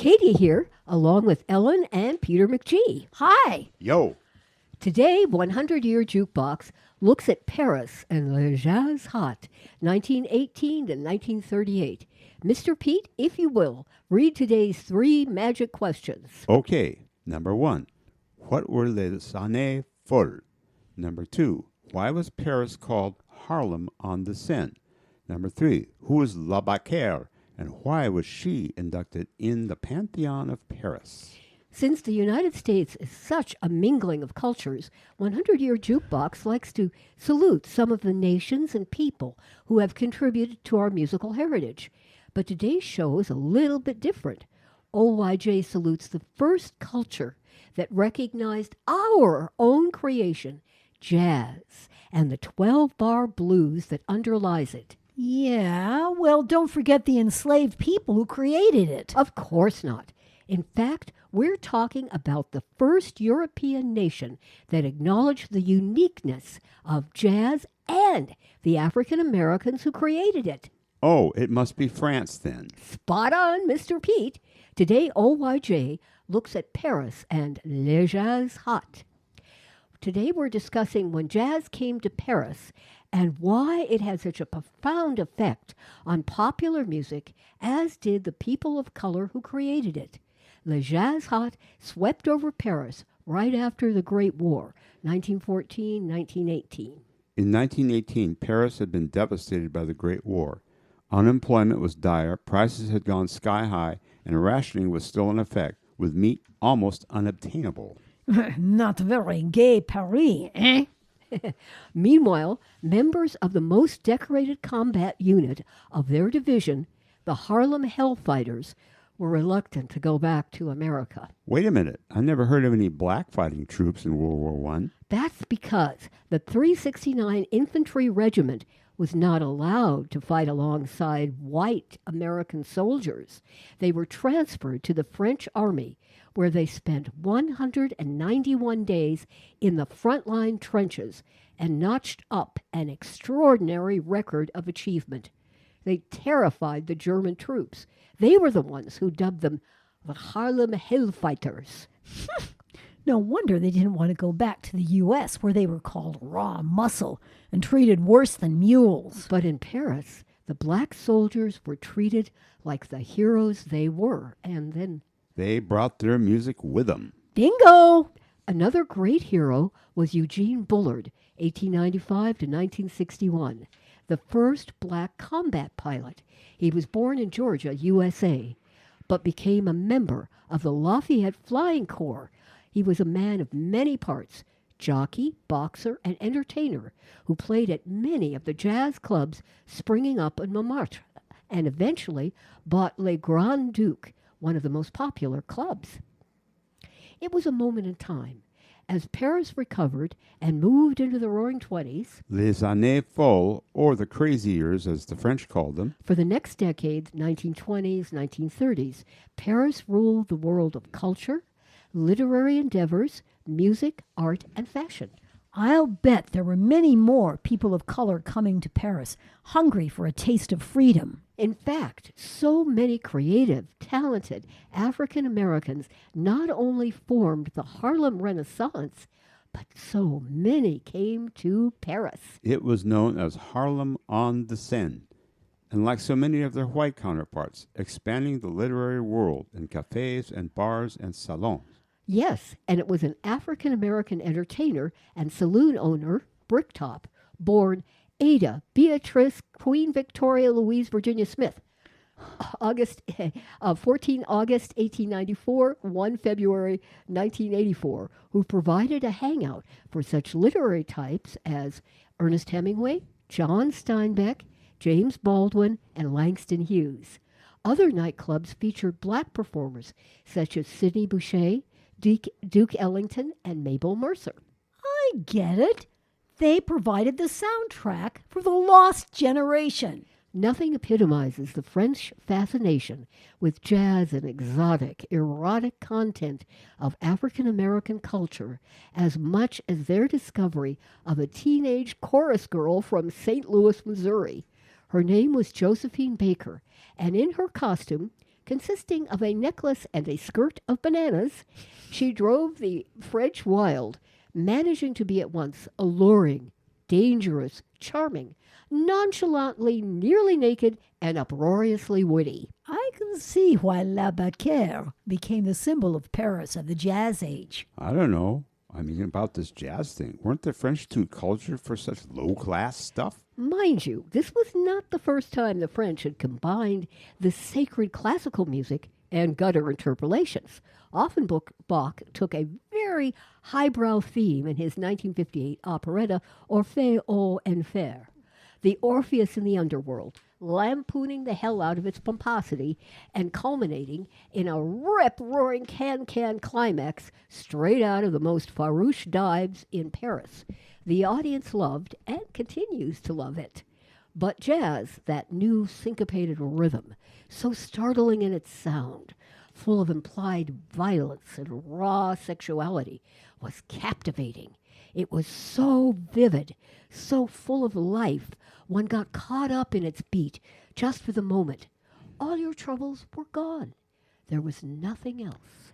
Katie here, along with Ellen and Peter McGee. Hi! Yo. Today, 100-Year Jukebox looks at Paris and Le Jazz Hot, 1918 to 1938. Mr. Pete, if you will, read today's 3 magic questions. Okay. Number 1. What were les années folles? Number 2. Why was Paris called Harlem on the Seine? Number 3. Who is La Baquère, and why was she inducted in the Pantheon of Paris? Since the United States is such a mingling of cultures, 100-Year Jukebox likes to salute some of the nations and people who have contributed to our musical heritage. But today's show is a little bit different. OYJ salutes the first culture that recognized our own creation, jazz, and the 12-bar blues that underlies it. Yeah, well, don't forget the enslaved people who created it. Of course not. In fact, we're talking about the first European nation that acknowledged the uniqueness of jazz and the African Americans who created it. Oh, it must be France then. Spot on, Mr. Pete. Today, OYJ looks at Paris and Le Jazz Hot. Today, we're discussing when jazz came to Paris and why it had such a profound effect on popular music, as did the people of color who created it. Le Jazz Hot swept over Paris right after the Great War, 1914-1918. In 1918, Paris had been devastated by the Great War. Unemployment was dire, prices had gone sky high, and rationing was still in effect, with meat almost unobtainable. Not very gay Paris, eh? Meanwhile, members of the most decorated combat unit of their division, the Harlem Hellfighters, were reluctant to go back to America. Wait a minute. I never heard of any black fighting troops in World War I. That's because the 369 Infantry Regiment was not allowed to fight alongside white American soldiers. They were transferred to the French Army, where they spent 191 days in the frontline trenches and notched up an extraordinary record of achievement. They terrified the German troops. They were the ones who dubbed them the Harlem Hellfighters. No wonder they didn't want to go back to the U.S., where they were called raw muscle and treated worse than mules. But in Paris, the black soldiers were treated like the heroes they were, and then They brought their music with them. Bingo! another great hero was Eugene Bullard, 1895 to 1961, the first black combat pilot. He was born in Georgia, USA, but became a member of the Lafayette Flying Corps. He was a man of many parts, jockey, boxer, and entertainer, who played at many of the jazz clubs springing up in Montmartre, and eventually bought Le Grand Duke, one of the most popular clubs. It was a moment in time. As Paris recovered and moved into the Roaring Twenties, Les années folles, or the crazy years as the French called them, for the next decades, 1920s, 1930s, Paris ruled the world of culture, literary endeavors, music, art, and fashion. I'll bet there were many more people of color coming to Paris, hungry for a taste of freedom. In fact, so many creative, talented African Americans not only formed the Harlem Renaissance, but so many came to Paris. it was known as Harlem on the Seine, and like so many of their white counterparts, expanding the literary world in cafes and bars and salons. Yes, and it was an African American entertainer and saloon owner, Bricktop, born Ada Beatrice Queen Victoria Louise Virginia Smith, 14 August 1894, 1 February 1984, who provided a hangout for such literary types as Ernest Hemingway, John Steinbeck, James Baldwin, and Langston Hughes. Other nightclubs featured black performers such as Sidney Bechet, Duke Ellington, and Mabel Mercer. I get it. They provided the soundtrack for the Lost Generation. Nothing epitomizes the French fascination with jazz and exotic, erotic content of African American culture as much as their discovery of a teenage chorus girl from St. Louis, Missouri. Her name was Josephine Baker, and in her costume, consisting of a necklace and a skirt of bananas, she drove the French wild, managing to be at once alluring, dangerous, charming, nonchalantly nearly naked, and uproariously witty. I can see why La Bacchère became the symbol of Paris of the Jazz Age. I don't know. I mean, about this jazz thing. Weren't the French too cultured for such low-class stuff? Mind you, this was not the first time the French had combined the sacred classical music and gutter interpolations. Offenbach took a very highbrow theme in his 1958 operetta Orphée aux Enfers, the Orpheus in the underworld, lampooning the hell out of its pomposity and culminating in a rip-roaring can-can climax straight out of the most farouche dives in Paris. The audience loved and continues to love it. But jazz, that new syncopated rhythm, so startling in its sound, full of implied violence and raw sexuality, was captivating. It was so vivid, so full of life, one got caught up in its beat just for the moment. All your troubles were gone. There was nothing else.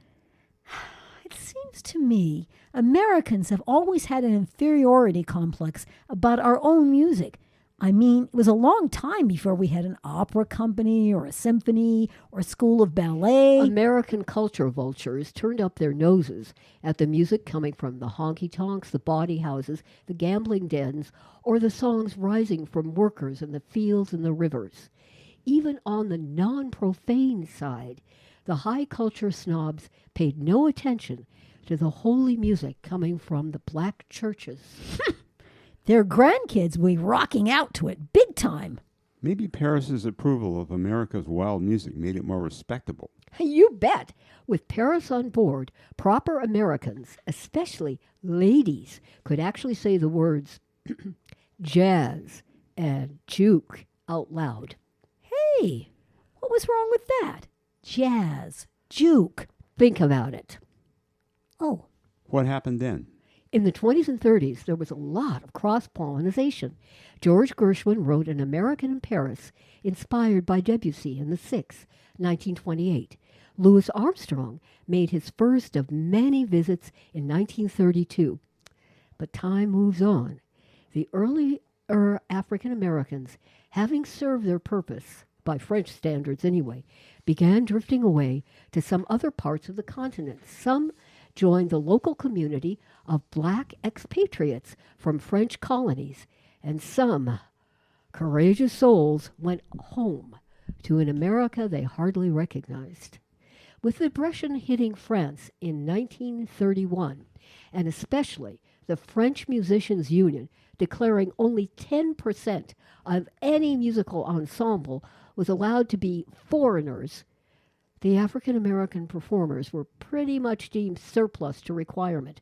It seems to me Americans have always had an inferiority complex about our own music. I mean, it was a long time before we had an opera company or a symphony or a school of ballet. American culture vultures turned up their noses at the music coming from the honky-tonks, the bawdy houses, the gambling dens, or the songs rising from workers in the fields and the rivers. Even on the non-profane side, the high culture snobs paid no attention to the holy music coming from the black churches. Their grandkids will be rocking out to it big time. Maybe Paris's approval of America's wild music made it more respectable. You bet. With Paris on board, proper Americans, especially ladies, could actually say the words jazz and juke out loud. Hey, what was wrong with that? Jazz, juke. Think about it. Oh, What happened then? In the 20s and 30s, there was a lot of cross-pollination. George Gershwin wrote An American in Paris, inspired by Debussy in the Six, 1928. Louis Armstrong made his first of many visits in 1932. But time moves on. The earlier African Americans, having served their purpose, by French standards anyway, began drifting away to some other parts of the continent. Some joined the local community of black expatriates from French colonies, and some courageous souls went home to an America they hardly recognized. With the Depression hitting France in 1931, and especially the French Musicians Union declaring only 10% of any musical ensemble was allowed to be foreigners, the African-American performers were pretty much deemed surplus to requirement.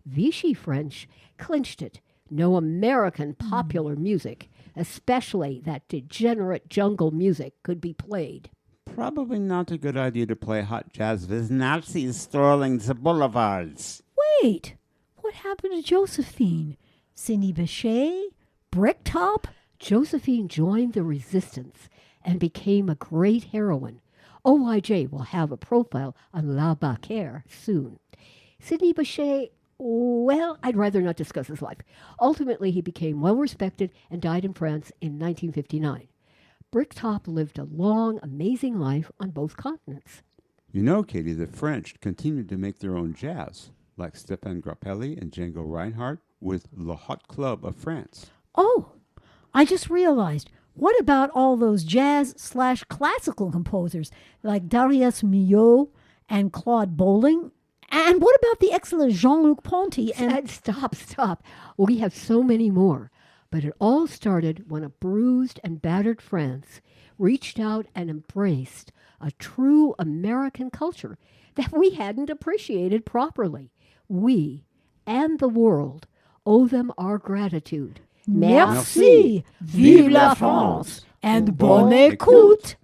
Vichy French clinched it. No American popular music, especially that degenerate jungle music, could be played. Probably not a good idea to play hot jazz with Nazis strolling the boulevards. wait. What happened to Josephine? Cindy Bechet? Bricktop? Josephine joined the resistance and became a great heroine. OYJ will have a profile on La Bacchère soon. Sidney Bechet, well, I'd rather not discuss his life. Ultimately, he became well-respected and died in France in 1959. Bricktop lived a long, amazing life on both continents. You know, Katie, the French continued to make their own jazz, like Stéphane Grappelli and Django Reinhardt with Le Hot Club of France. Oh, I just realized. What about all those jazz/classical composers like Darius Milhaud and Claude Bolling? And what about the excellent Jean-Luc Ponty and... Stop. We have so many more. But it all started when a bruised and battered France reached out and embraced a true American culture that we hadn't appreciated properly. We and the world owe them our gratitude. Merci. Vive la France. And bonne écoute.